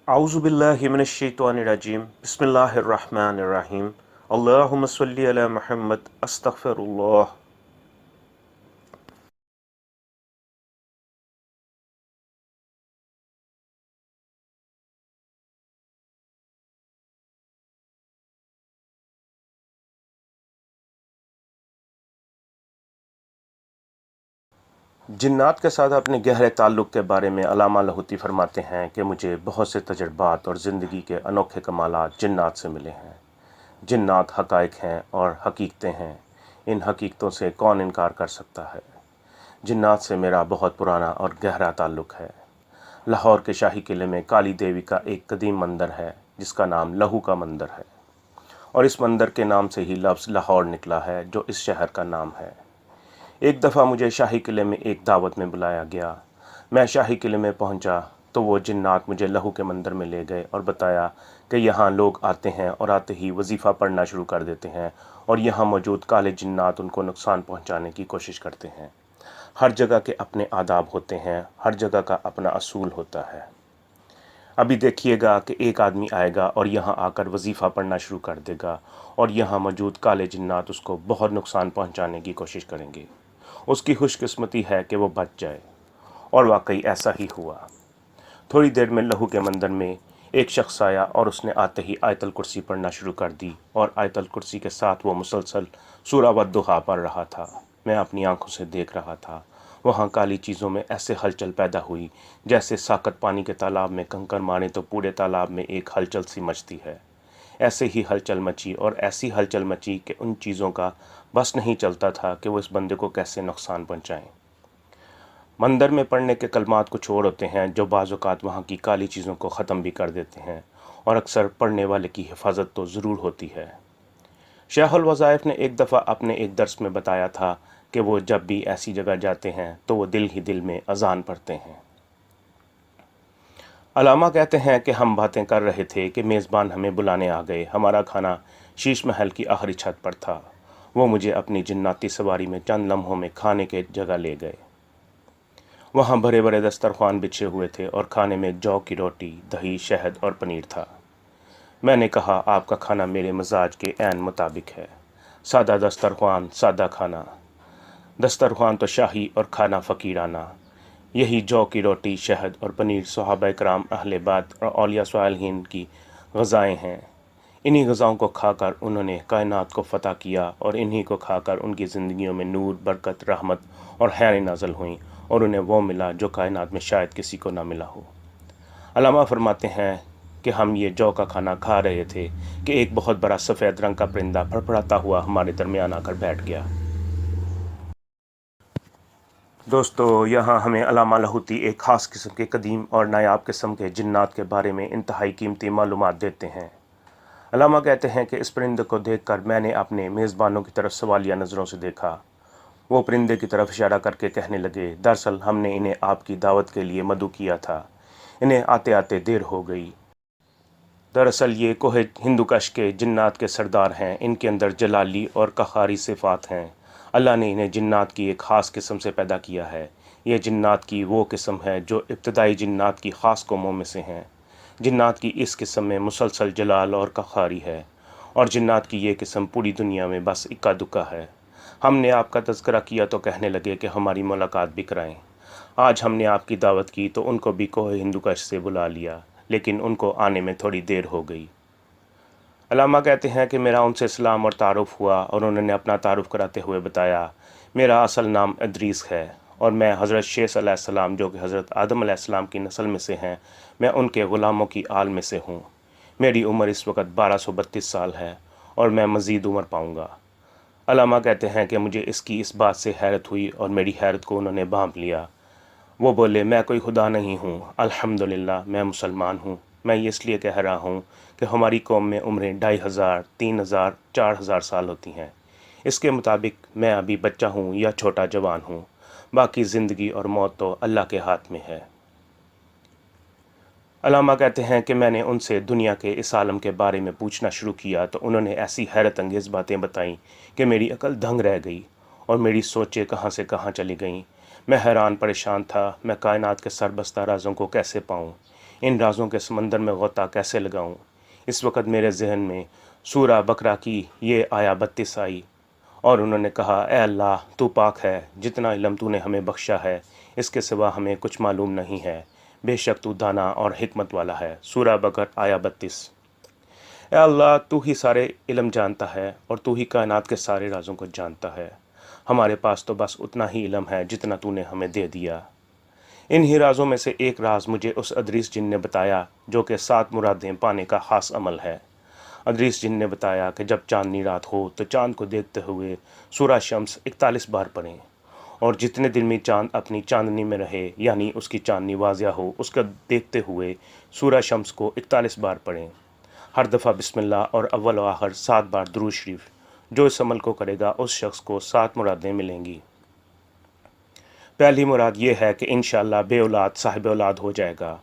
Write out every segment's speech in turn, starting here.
أعوذ بالله من الشيطان الرجيم بسم الله الرحمن الرحيم اللهم صل على محمد استغفر الله. جنات کے ساتھ اپنے گہرے تعلق کے بارے میں علامہ لاہوتی فرماتے ہیں کہ مجھے بہت سے تجربات اور زندگی کے انوکھے کمالات جنات سے ملے ہیں۔ جنات حقائق ہیں اور حقیقتیں ہیں، ان حقیقتوں سے کون انکار کر سکتا ہے؟ جنات سے میرا بہت پرانا اور گہرا تعلق ہے۔ لاہور کے شاہی قلعے میں کالی دیوی کا ایک قدیم مندر ہے جس کا نام لہو کا مندر ہے، اور اس مندر کے نام سے ہی لفظ لاہور نکلا ہے جو اس شہر کا نام ہے۔ ایک دفعہ مجھے شاہی قلعے میں ایک دعوت میں بلایا گیا۔ میں شاہی قلعے میں پہنچا تو وہ جنات مجھے لہو کے مندر میں لے گئے اور بتایا کہ یہاں لوگ آتے ہیں اور آتے ہی وظیفہ پڑھنا شروع کر دیتے ہیں، اور یہاں موجود کالے جنات ان کو نقصان پہنچانے کی کوشش کرتے ہیں۔ ہر جگہ کے اپنے آداب ہوتے ہیں، ہر جگہ کا اپنا اصول ہوتا ہے۔ ابھی دیکھیے گا کہ ایک آدمی آئے گا اور یہاں آ کر وظیفہ پڑھنا شروع کر دے گا، اور یہاں موجود کالے جنات اس کو بہت نقصان پہنچانے کی کوشش کریں گے۔ اس کی خوش قسمتی ہے کہ وہ بچ جائے، اور واقعی ایسا ہی ہوا۔ تھوڑی دیر میں لہو کے مندر میں ایک شخص آیا اور اس نے آتے ہی آیت الکرسی پڑھنا شروع کر دی، اور آیت الکرسی کے ساتھ وہ مسلسل سورہ والضحیٰ پڑھ رہا تھا۔ میں اپنی آنکھوں سے دیکھ رہا تھا۔ وہاں کالی چیزوں میں ایسے ہلچل پیدا ہوئی جیسے ساکت پانی کے تالاب میں کنکر مارے تو پورے تالاب میں ایک ہلچل سی مچتی ہے۔ ایسے ہی ہلچل مچی اور ایسی ہلچل مچی کہ ان چیزوں کا بس نہیں چلتا تھا کہ وہ اس بندے کو کیسے نقصان پہنچائیں۔ مندر میں پڑھنے کے کلمات کچھ اور ہوتے ہیں جو بعض اوقات وہاں کی کالی چیزوں کو ختم بھی کر دیتے ہیں، اور اکثر پڑھنے والے کی حفاظت تو ضرور ہوتی ہے۔ شیخ الوظائف نے ایک دفعہ اپنے ایک درس میں بتایا تھا کہ وہ جب بھی ایسی جگہ جاتے ہیں تو وہ دل ہی دل میں اذان پڑھتے ہیں۔ علامہ کہتے ہیں کہ ہم باتیں کر رہے تھے کہ میزبان ہمیں بلانے آ گئے۔ ہمارا کھانا شیش محل کی آخری چھت پر تھا۔ وہ مجھے اپنی جناتی سواری میں چند لمحوں میں کھانے کے جگہ لے گئے۔ وہاں بڑے بڑے دسترخوان بچھے ہوئے تھے اور کھانے میں جو کی روٹی، دہی، شہد اور پنیر تھا۔ میں نے کہا آپ کا کھانا میرے مزاج کے عین مطابق ہے۔ سادہ دسترخوان، سادہ کھانا۔ دسترخوان تو شاہی اور کھانا فقیرانہ۔ یہی جو کی روٹی، شہد اور پنیر صحابہ کرام، اہل بیت اور اولیاء صالحین کی غذائیں ہیں۔ انہی غذاؤں کو کھا کر انہوں نے کائنات کو فتح کیا، اور انہی کو کھا کر ان کی زندگیوں میں نور، برکت، رحمت اور خیریں نازل ہوئیں، اور انہیں وہ ملا جو کائنات میں شاید کسی کو نہ ملا ہو۔ علامہ فرماتے ہیں کہ ہم یہ جو کا کھانا کھا رہے تھے کہ ایک بہت بڑا سفید رنگ کا پرندہ پھڑپھڑاتا ہوا ہمارے درمیان آ کر بیٹھ گیا۔ دوستو، یہاں ہمیں علامہ لاہوتی ایک خاص قسم کے قدیم اور نایاب قسم کے جنات کے بارے میں انتہائی قیمتی معلومات دیتے ہیں۔ علامہ کہتے ہیں کہ اس پرندے کو دیکھ کر میں نے اپنے میزبانوں کی طرف سوالیہ نظروں سے دیکھا۔ وہ پرندے کی طرف اشارہ کر کے کہنے لگے، دراصل ہم نے انہیں آپ کی دعوت کے لیے مدعو کیا تھا، انہیں آتے آتے دیر ہو گئی۔ دراصل یہ کوہ ہندوکش کے جنات کے سردار ہیں، ان کے اندر جلالی اور قہاری صفات ہیں۔ اللہ نے انہیں جنات کی ایک خاص قسم سے پیدا کیا ہے۔ یہ جنات کی وہ قسم ہے جو ابتدائی جنات کی خاص قوموں میں سے ہیں۔ جنات کی اس قسم میں مسلسل جلال اور قہاری ہے، اور جنات کی یہ قسم پوری دنیا میں بس اکا دکا ہے۔ ہم نے آپ کا تذکرہ کیا تو کہنے لگے کہ ہماری ملاقات بھی کرائیں۔ آج ہم نے آپ کی دعوت کی تو ان کو بھی کوہ ہندوکش سے بلا لیا، لیکن ان کو آنے میں تھوڑی دیر ہو گئی۔ علامہ کہتے ہیں کہ میرا ان سے سلام اور تعارف ہوا، اور انہوں نے اپنا تعارف کراتے ہوئے بتایا، میرا اصل نام ادریس ہے، اور میں حضرت شیث علیہ السلام جو کہ حضرت آدم علیہ السلام کی نسل میں سے ہیں، میں ان کے غلاموں کی آل میں سے ہوں۔ میری عمر اس وقت 1232 سال ہے، اور میں مزید عمر پاؤں گا۔ علامہ کہتے ہیں کہ مجھے اس بات سے حیرت ہوئی، اور میری حیرت کو انہوں نے بھانپ لیا۔ وہ بولے، میں کوئی خدا نہیں ہوں، الحمدللہ میں مسلمان ہوں۔ میں یہ اس لیے کہہ رہا ہوں کہ ہماری قوم میں عمریں 2500، 3000، 4000 سال ہوتی ہیں۔ اس کے مطابق میں ابھی بچہ ہوں یا چھوٹا جوان ہوں، باقی زندگی اور موت تو اللہ کے ہاتھ میں ہے۔ علامہ کہتے ہیں کہ میں نے ان سے دنیا کے اس عالم کے بارے میں پوچھنا شروع کیا تو انہوں نے ایسی حیرت انگیز باتیں بتائیں کہ میری عقل دنگ رہ گئی، اور میری سوچیں کہاں سے کہاں چلی گئیں۔ میں حیران پریشان تھا، میں کائنات کے سربستہ رازوں کو کیسے پاؤں۔ ان رازوں کے سمندر میں غوطہ کیسے لگاؤں؟ اس وقت میرے ذہن میں سورہ بقرہ کی یہ آیا 32 آئی، اور انہوں نے کہا، اے اللہ تو پاک ہے، جتنا علم تو نے ہمیں بخشا ہے اس کے سوا ہمیں کچھ معلوم نہیں ہے، بے شک تو دانا اور حکمت والا ہے۔ سورہ بقرہ آیا 32۔ اے اللہ تو ہی سارے علم جانتا ہے اور تو ہی کائنات کے سارے رازوں کو جانتا ہے، ہمارے پاس تو بس اتنا ہی علم ہے جتنا تو نے ہمیں دے دیا۔ انہی رازوں میں سے ایک راز مجھے اس ادریس جن نے بتایا جو کہ 7 مرادیں پانے کا خاص عمل ہے۔ ادریس جن نے بتایا کہ جب چاندنی رات ہو تو چاند کو دیکھتے ہوئے سورہ شمس 41 بار پڑھیں، اور جتنے دن میں چاند اپنی چاندنی میں رہے یعنی اس کی چاندنی واضح ہو اس کا دیکھتے ہوئے سورہ شمس کو 41 بار پڑھیں، ہر دفعہ بسم اللہ اور اول و آخر 7 بار درود شریف۔ جو اس عمل کو کرے گا اس شخص کو 7 مرادیں ملیں گی۔ پہلی مراد یہ ہے کہ انشاءاللہ بے اولاد صاحب اولاد ہو جائے گا۔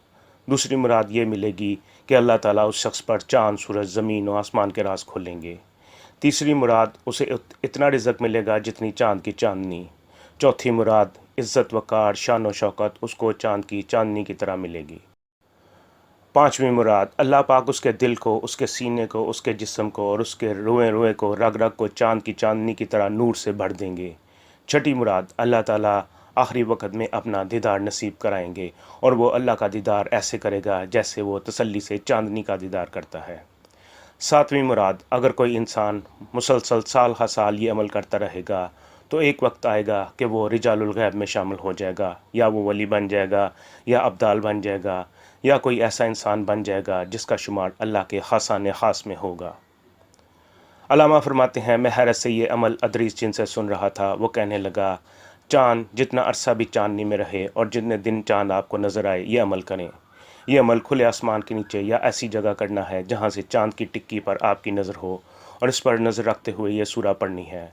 دوسری مراد یہ ملے گی کہ اللہ تعالیٰ اس شخص پر چاند، سورج، زمین و آسمان کے راز کھولیں گے۔ تیسری مراد اسے اتنا رزق ملے گا جتنی چاند کی چاندنی۔ چوتھی مراد عزت وقار، شان و شوکت اس کو چاند کی چاندنی کی طرح ملے گی۔ پانچویں مراد اللہ پاک اس کے دل کو، اس کے سینے کو، اس کے جسم کو اور اس کے روئے روئے کو، رگ رگ کو چاند کی چاندنی کی طرح نور سے بھر دیں گے۔ چھٹی مراد اللہ تعالیٰ آخری وقت میں اپنا دیدار نصیب کرائیں گے، اور وہ اللہ کا دیدار ایسے کرے گا جیسے وہ تسلی سے چاندنی کا دیدار کرتا ہے۔ ساتویں مراد اگر کوئی انسان مسلسل سال ہر سال یہ عمل کرتا رہے گا تو ایک وقت آئے گا کہ وہ رجال الغیب میں شامل ہو جائے گا، یا وہ ولی بن جائے گا، یا ابدال بن جائے گا، یا کوئی ایسا انسان بن جائے گا جس کا شمار اللہ کے خاصان خاص میں ہوگا۔ علامہ فرماتے ہیں، میں حیرت سے یہ عمل ادریس جن سے سن رہا تھا، وہ کہنے لگا، چاند جتنا عرصہ بھی چاندنی میں رہے اور جتنے دن چاند آپ کو نظر آئے یہ عمل کریں۔ یہ عمل کھلے آسمان کے نیچے یا ایسی جگہ کرنا ہے جہاں سے چاند کی ٹکی پر آپ کی نظر ہو، اور اس پر نظر رکھتے ہوئے یہ سورہ پڑھنی ہے۔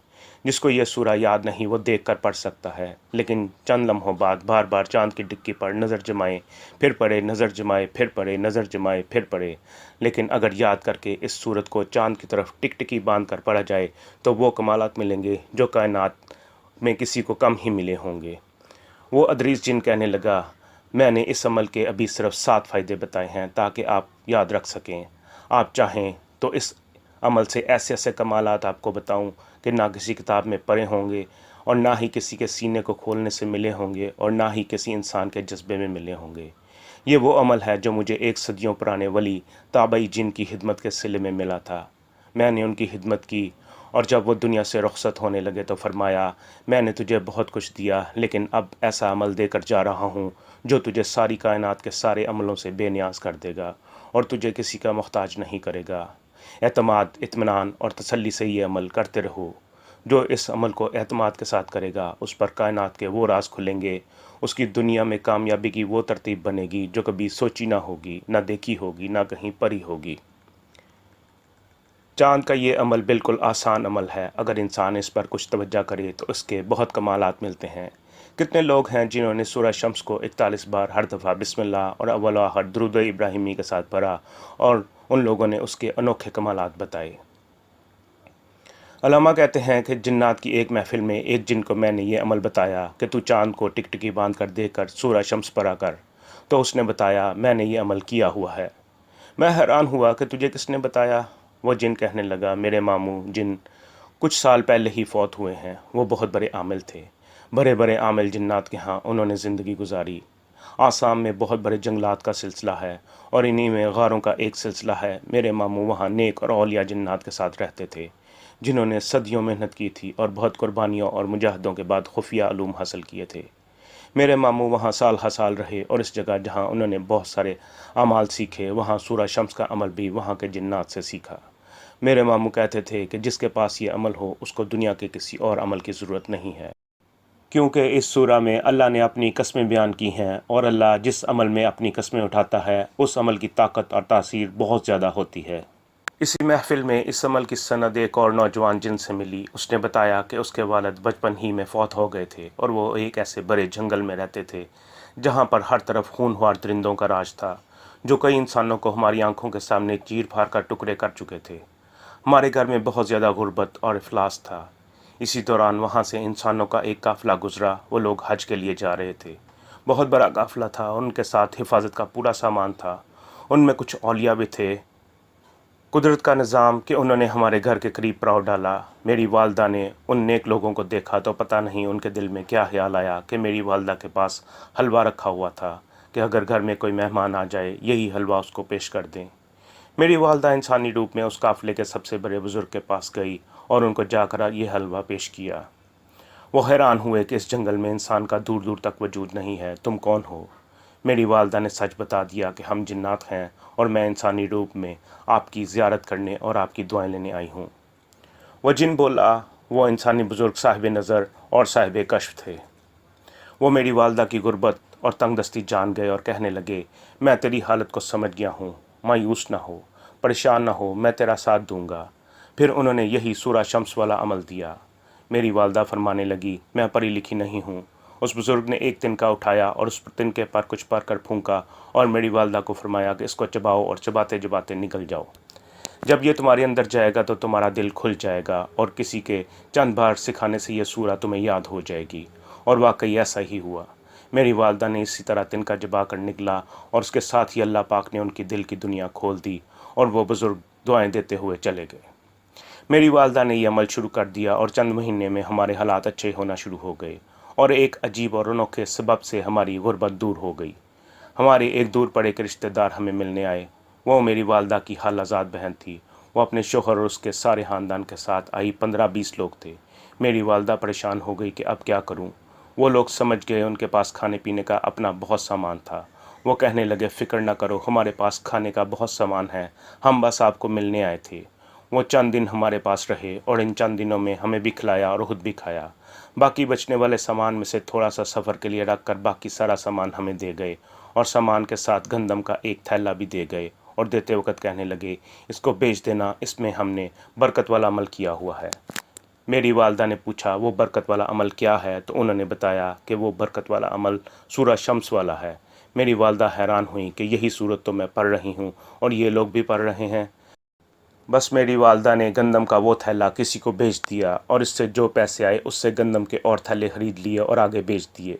جس کو یہ سورہ یاد نہیں وہ دیکھ کر پڑھ سکتا ہے، لیکن چند لمحوں بعد بار بار چاند کی ٹکی پر نظر جمائے، پھر پڑھے، نظر جمائے، پھر پڑھے، نظر جمائے، پھر پڑھے۔ لیکن اگر یاد کر کے اس صورت کو چاند کی طرف ٹک ٹکی باندھ کر پڑھا جائے تو وہ کمالات ملیں گے جو کائنات میں کسی کو کم ہی ملے ہوں گے۔ وہ ادریس جن کہنے لگا، میں نے اس عمل کے ابھی صرف 7 فائدے بتائے ہیں تاکہ آپ یاد رکھ سکیں۔ آپ چاہیں تو اس عمل سے ایسے ایسے کمالات آپ کو بتاؤں کہ نہ کسی کتاب میں پڑھے ہوں گے، اور نہ ہی کسی کے سینے کو کھولنے سے ملے ہوں گے، اور نہ ہی کسی انسان کے جذبے میں ملے ہوں گے۔ یہ وہ عمل ہے جو مجھے ایک صدیوں پرانے ولی تابعی جن کی خدمت کے صلے میں ملا تھا۔ میں نے ان کی خدمت کی، اور جب وہ دنیا سے رخصت ہونے لگے تو فرمایا، میں نے تجھے بہت کچھ دیا، لیکن اب ایسا عمل دے کر جا رہا ہوں جو تجھے ساری کائنات کے سارے عملوں سے بے نیاز کر دے گا اور تجھے کسی کا محتاج نہیں کرے گا۔ اعتماد، اطمینان اور تسلی سے یہ عمل کرتے رہو۔ جو اس عمل کو اعتماد کے ساتھ کرے گا اس پر کائنات کے وہ راز کھلیں گے، اس کی دنیا میں کامیابی کی وہ ترتیب بنے گی جو کبھی سوچی نہ ہوگی، نہ دیکھی ہوگی، نہ کہیں پڑھی ہوگی۔ چاند کا یہ عمل بالکل آسان عمل ہے، اگر انسان اس پر کچھ توجہ کرے تو اس کے بہت کمالات ملتے ہیں۔ کتنے لوگ ہیں جنہوں نے سورہ شمس کو 41 بار ہر دفعہ بسم اللہ اور اول و آخر درود ابراہیمی کے ساتھ پڑھا، اور ان لوگوں نے اس کے انوکھے کمالات بتائے۔ علامہ کہتے ہیں کہ جنات کی ایک محفل میں ایک جن کو میں نے یہ عمل بتایا کہ تو چاند کو ٹک ٹکی باندھ کر دیکھ کر سورہ شمس پڑھا کر، تو اس نے بتایا، میں نے یہ عمل کیا ہوا ہے۔ میں حیران ہوا کہ تجھے کس نے بتایا؟ وہ جن کہنے لگا، میرے ماموں جن کچھ سال پہلے ہی فوت ہوئے ہیں، وہ بہت بڑے عامل تھے، بڑے بڑے عامل جنات کے ہاں انہوں نے زندگی گزاری۔ آسام میں بہت بڑے جنگلات کا سلسلہ ہے، اور انہی میں غاروں کا ایک سلسلہ ہے۔ میرے ماموں وہاں نیک اور اولیاء جنات کے ساتھ رہتے تھے جنہوں نے صدیوں محنت کی تھی اور بہت قربانیوں اور مجاہدوں کے بعد خفیہ علوم حاصل کیے تھے۔ میرے ماموں وہاں سال ہر سال رہے، اور اس جگہ جہاں انہوں نے بہت سارے اعمال سیکھے وہاں سورہ شمس کا عمل بھی وہاں کے جنات سے سیکھا۔ میرے ماموں کہتے تھے کہ جس کے پاس یہ عمل ہو اس کو دنیا کے کسی اور عمل کی ضرورت نہیں ہے، کیونکہ اس سورہ میں اللہ نے اپنی قسمیں بیان کی ہیں، اور اللہ جس عمل میں اپنی قسمیں اٹھاتا ہے اس عمل کی طاقت اور تاثیر بہت زیادہ ہوتی ہے۔ اسی محفل میں اس عمل کی سند ایک اور نوجوان جن سے ملی۔ اس نے بتایا کہ اس کے والد بچپن ہی میں فوت ہو گئے تھے، اور وہ ایک ایسے بڑے جنگل میں رہتے تھے جہاں پر ہر طرف خونخوار درندوں کا راج تھا جو کئی انسانوں کو ہماری آنکھوں کے سامنے چیر پھاڑ کر ٹکڑے کر چکے تھے۔ ہمارے گھر میں بہت زیادہ غربت اور افلاس تھا۔ اسی دوران وہاں سے انسانوں کا ایک قافلہ گزرا، وہ لوگ حج کے لیے جا رہے تھے۔ بہت بڑا قافلہ تھا، ان کے ساتھ حفاظت کا پورا سامان تھا، ان میں کچھ اولیاء بھی تھے۔ قدرت کا نظام کہ انہوں نے ہمارے گھر کے قریب پڑاؤ ڈالا۔ میری والدہ نے ان نیک لوگوں کو دیکھا تو پتہ نہیں ان کے دل میں کیا خیال آیا کہ میری والدہ کے پاس حلوہ رکھا ہوا تھا کہ اگر گھر میں کوئی مہمان آ جائے یہی حلوہ اس کو پیش کر دیں۔ میری والدہ انسانی روپ میں اس قافلے کے سب سے بڑے بزرگ کے پاس گئی اور ان کو جا کر یہ حلوہ پیش کیا۔ وہ حیران ہوئے کہ اس جنگل میں انسان کا دور دور تک وجود نہیں ہے، تم کون ہو؟ میری والدہ نے سچ بتا دیا کہ ہم جنات ہیں اور میں انسانی روپ میں آپ کی زیارت کرنے اور آپ کی دعائیں لینے آئی ہوں۔ وہ جن بولا، وہ انسانی بزرگ صاحب نظر اور صاحب کشف تھے۔ وہ میری والدہ کی غربت اور تنگ دستی جان گئے اور کہنے لگے، میں تیری حالت کو سمجھ گیا ہوں، مایوس نہ ہو، پریشان نہ ہو، میں تیرا ساتھ دوں گا۔ پھر انہوں نے یہی سورہ شمس والا عمل دیا۔ میری والدہ فرمانے لگی، میں پڑھی لکھی نہیں ہوں۔ اس بزرگ نے ایک تنکا اٹھایا اور اس تنکے پر کچھ پڑھ کر پھونکا اور میری والدہ کو فرمایا کہ اس کو چباؤ اور چباتے چباتے نکل جاؤ۔ جب یہ تمہارے اندر جائے گا تو تمہارا دل کھل جائے گا اور کسی کے چند بار سکھانے سے یہ سورہ تمہیں یاد ہو جائے گی۔ اور واقعی ایسا ہی ہوا۔ میری والدہ نے اسی طرح تنکا چبا کر نکلا اور اس کے ساتھ ہی اللہ پاک نے ان کی دل کی دنیا کھول دی اور وہ بزرگ دعائیں دیتے ہوئے چلے گئے۔ میری والدہ نے یہ عمل شروع کر دیا اور چند مہینے میں ہمارے حالات اچھے ہونا شروع ہو گئے اور ایک عجیب اور انوکھے سبب سے ہماری غربت دور ہو گئی۔ ہمارے ایک دور پڑے کے رشتہ دار ہمیں ملنے آئے۔ وہ میری والدہ کی خالہ زاد بہن تھی۔ وہ اپنے شوہر اور اس کے سارے خاندان کے ساتھ آئی، 15-20 لوگ تھے۔ میری والدہ پریشان ہو گئی کہ اب کیا کروں۔ وہ لوگ سمجھ گئے، ان کے پاس کھانے پینے کا اپنا بہت سامان تھا۔ وہ کہنے لگے، فکر نہ کرو، ہمارے پاس کھانے کا بہت سامان ہے، ہم بس آپ کو ملنے آئے تھے۔ وہ چند دن ہمارے پاس رہے اور ان چند دنوں میں ہمیں بھی کھلایا اور خود بھی کھایا۔ باقی بچنے والے سامان میں سے تھوڑا سا سفر کے لیے رکھ کر باقی سارا سامان ہمیں دے گئے اور سامان کے ساتھ گندم کا ایک تھیلا بھی دے گئے اور دیتے وقت کہنے لگے، اس کو بیچ دینا، اس میں ہم نے برکت والا عمل کیا ہوا ہے۔ میری والدہ نے پوچھا، وہ برکت والا عمل کیا ہے؟ تو انہوں نے بتایا کہ وہ برکت والا عمل سورہ شمس والا ہے۔ میری والدہ حیران ہوئی کہ یہی صورت تو میں پڑھ رہی ہوں اور یہ لوگ بھی پڑھ رہے ہیں۔ بس میری والدہ نے گندم کا وہ تھیلا کسی کو بیچ دیا اور اس سے جو پیسے آئے اس سے گندم کے اور تھیلے خرید لیے اور آگے بیچ دیے۔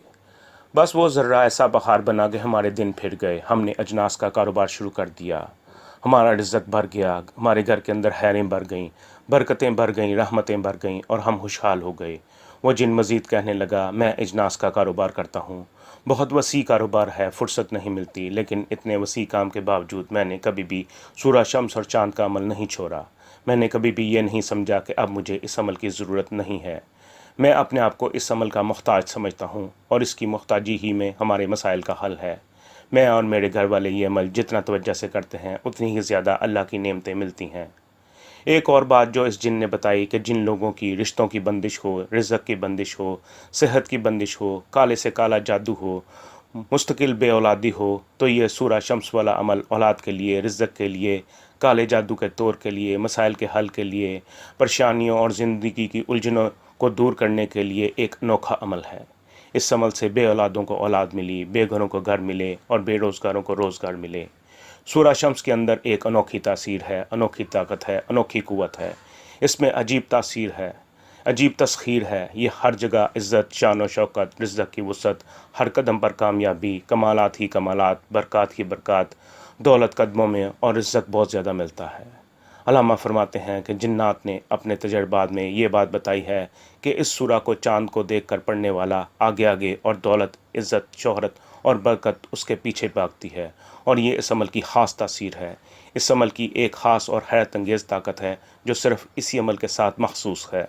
بس وہ ذرہ ایسا بہار بنا کہ ہمارے دن پھر گئے۔ ہم نے اجناس کا کاروبار شروع کر دیا۔ ہمارا رزق بھر گیا، ہمارے گھر کے اندر خیریں بھر گئیں، برکتیں بھر گئیں، رحمتیں بھر گئیں اور ہم خوشحال ہو گئے۔ وہ جن مزید کہنے لگا، میں اجناس کا کاروبار کرتا ہوں، بہت وسیع کاروبار ہے، فرصت نہیں ملتی، لیکن اتنے وسیع کام کے باوجود میں نے کبھی بھی سورہ شمس اور چاند کا عمل نہیں چھوڑا۔ میں نے کبھی بھی یہ نہیں سمجھا کہ اب مجھے اس عمل کی ضرورت نہیں ہے۔ میں اپنے آپ کو اس عمل کا محتاج سمجھتا ہوں اور اس کی محتاجی ہی میں ہمارے مسائل کا حل ہے۔ میں اور میرے گھر والے یہ عمل جتنا توجہ سے کرتے ہیں اتنی ہی زیادہ اللہ کی نعمتیں ملتی ہیں۔ ایک اور بات جو اس جن نے بتائی کہ جن لوگوں کی رشتوں کی بندش ہو، رزق کی بندش ہو، صحت کی بندش ہو، کالے سے کالا جادو ہو، مستقل بے اولادی ہو، تو یہ سورہ شمس والا عمل اولاد کے لیے، رزق کے لیے، کالے جادو کے طور کے لیے، مسائل کے حل کے لیے، پریشانیوں اور زندگی کی الجھنوں کو دور کرنے کے لیے ایک انوکھا عمل ہے۔ اس عمل سے بے اولادوں کو اولاد ملی، بے گھروں کو گھر ملے اور بے روزگاروں کو روزگار ملے۔ سورہ شمس کے اندر ایک انوکھی تاثیر ہے، انوکھی طاقت ہے، انوکھی قوت ہے۔ اس میں عجیب تاثیر ہے، عجیب تسخیر ہے۔ یہ ہر جگہ عزت، شان و شوکت، رزق کی وسعت، ہر قدم پر کامیابی، کمالات ہی کمالات، برکات ہی برکات، دولت قدموں میں اور عزت بہت زیادہ ملتا ہے۔ علامہ فرماتے ہیں کہ جنات نے اپنے تجربات میں یہ بات بتائی ہے کہ اس سورہ کو چاند کو دیکھ کر پڑھنے والا آگے آگے اور دولت، عزت، شہرت اور برکت اس کے پیچھے بھاگتی ہے، اور یہ اس عمل کی خاص تاثیر ہے۔ اس عمل کی ایک خاص اور حیرت انگیز طاقت ہے جو صرف اسی عمل کے ساتھ مخصوص ہے۔